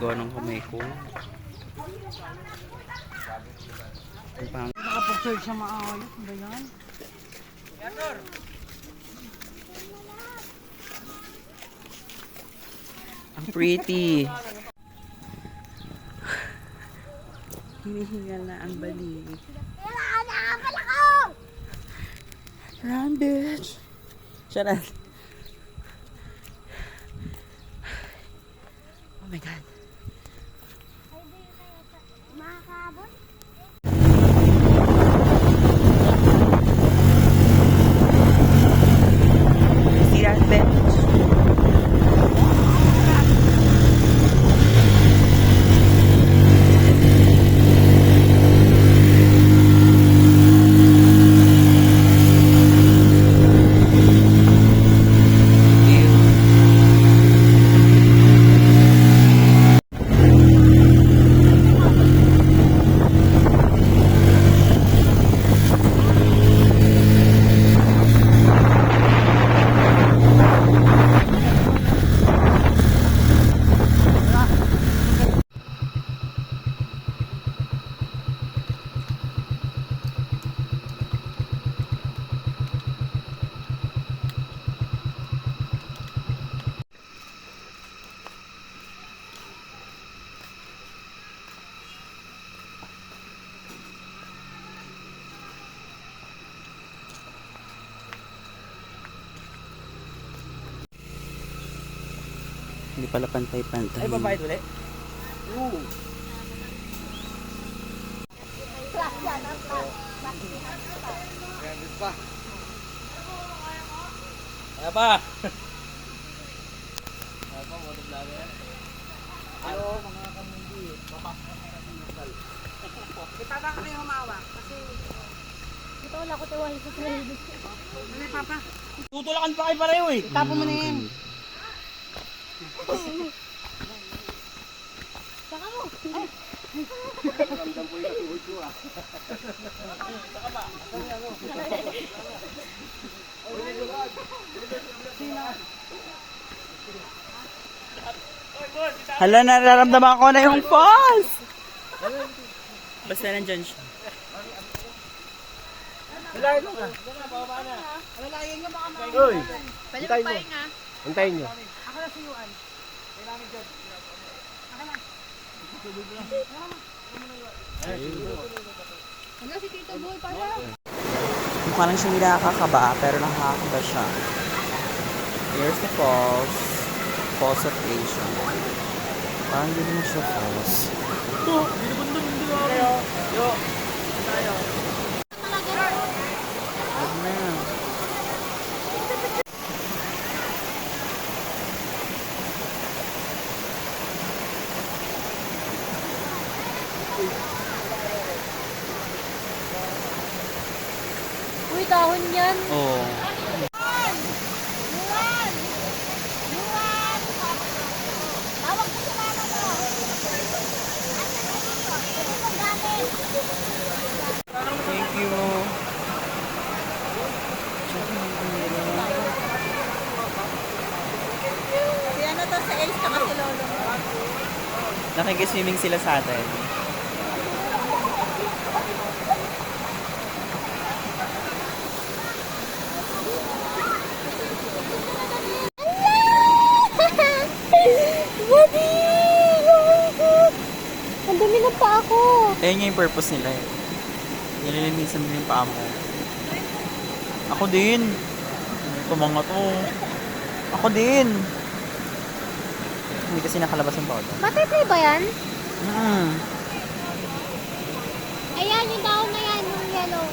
gawa ng kamay ko. Nakapag-search siya maayos. Ano ba yan? Ang pretty. Hinihingal na ang bali. Run, bitch! Shut up. Oh my God. Makakabot? See that, bitch? Hindi pala pantay-pantay. Ay, babayad ulit? Oo. Kaya pa! Kaya pa, walang lalo yan. Hello, mga kamundi. Papasok na sa sinasal. Kita ba kami humawa? Kasi... Ito wala ko tiwahin sa sarili. Ano, Papa? Tutulakan pa kayo pareho eh. Tapo mo na yan. Saka mo. Ay. Ramdam ko yung katuhod ko ah. Saka ba? Saka ako. Hala, nararamdaman ko na yung falls! Basta nandyan siya. Hilahin mo ka. Lalayan nyo baka mga. Uy! Pwede magpahin nga. Hintayin nyo. Ako na suyuan. Kailangan dyan. Hanggang si Tito Boy pala. Mukha lang siya hindi nakakaba, pero nakakaba siya. Here's the falls. Falls of Asia. Parang hindi naman siya falls. Ito! Binabundong hindi ako. Yo! Tayo. Huwag na. Uy, dahon yan. Oo. Yuan! Yuan! Tawag ko sa mama mo. Ito pong gamit. Thank you. Si ano to sa Ace ka kasi lolo mo. Nakikiswimming sila sa atin. Buddy! Oh my God! Ang dami na pa ako. Ayun nga yung purpose nila eh. Nililinisan nila yung paa mo. Ako din. Ito mga to. Ako din. Hindi kasi nakalabas yung powder. Butterfly ba yan? Mm. Ayan, yung dahon na yan, yung yellow.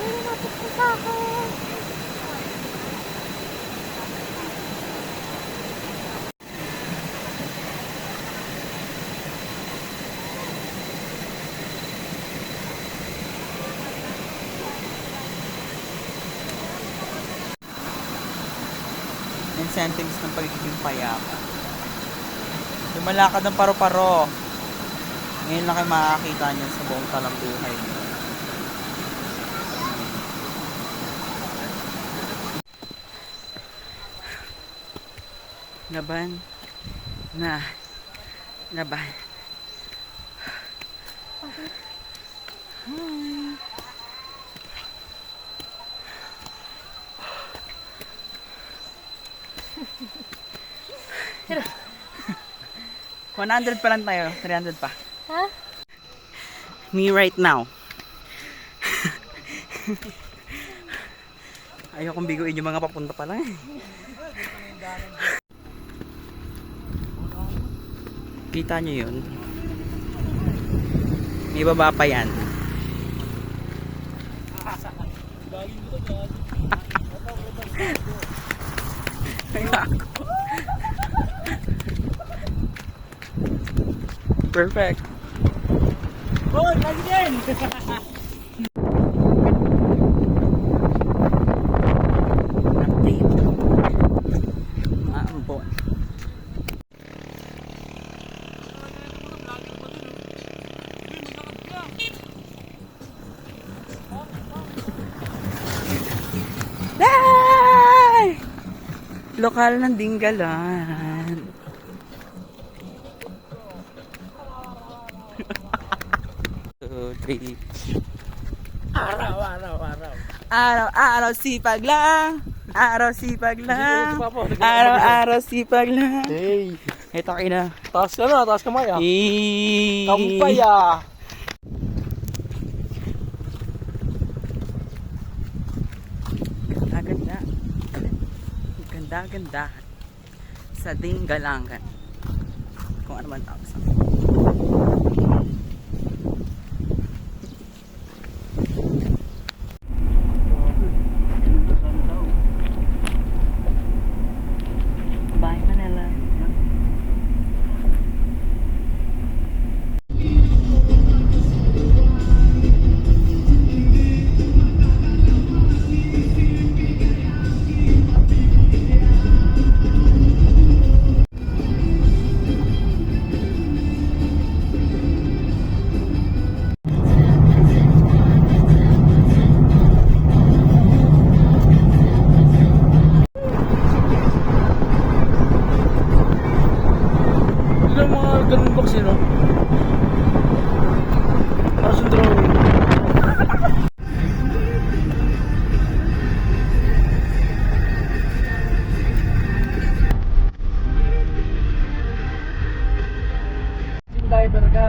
Ay, lumapit ko sa akin. Incentives ng pagiging payapa. Lumalakad ng paro-paro. Ngayon lang kayo makakita niyan sa buong talambuhay niyo. Laban. Na. Laban. Hi. Pero, 100 pa lang tayo. 300 pa. ha? Me right now. Ayokong biguin yung mga papunta pa lang. Kita nyo yun? May baba pa yan. Perfect. Oh, lagi din! Update. Maambon. Ay! Lokal ng Dinggalan. Two, three. Araw-araw sipag lang. Araw-sipag lang. Araw-araw sipag lang. Hey! Ito kayo na. Taas ka na, taas kamay ah. Kampay ah! Ganda. Ganda. Sa Dinggalangan. Kung ano man tawag sa. Bye Manila. Ilang mga ganun box yun, no? Para sa drawing. Diver ka.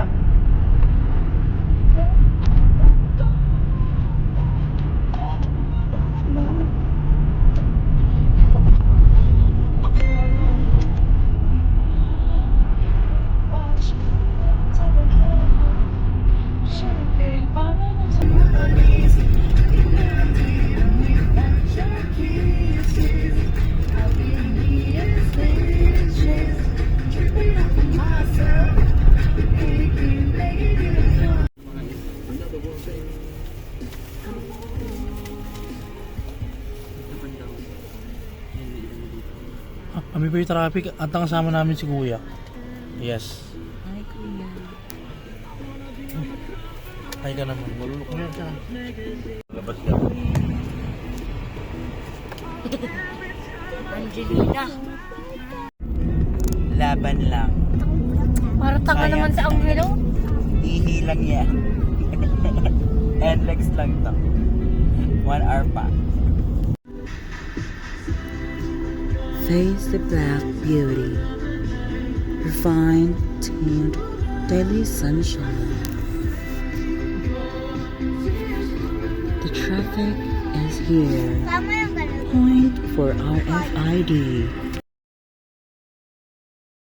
Kami pa yung traffic at ang kasama namin si Kuya. Yes. Hi Kuya. Ay ka naman. Malulok na yan siya. Labas ka. Angelina. Laban lang. Para tanga Sayang. naman sa Angelo. Ihilang yan. NLEX lang to. 1 hour pa. Face the black beauty. Refined, tuned, daily sunshine. The traffic is here. Point for RFID.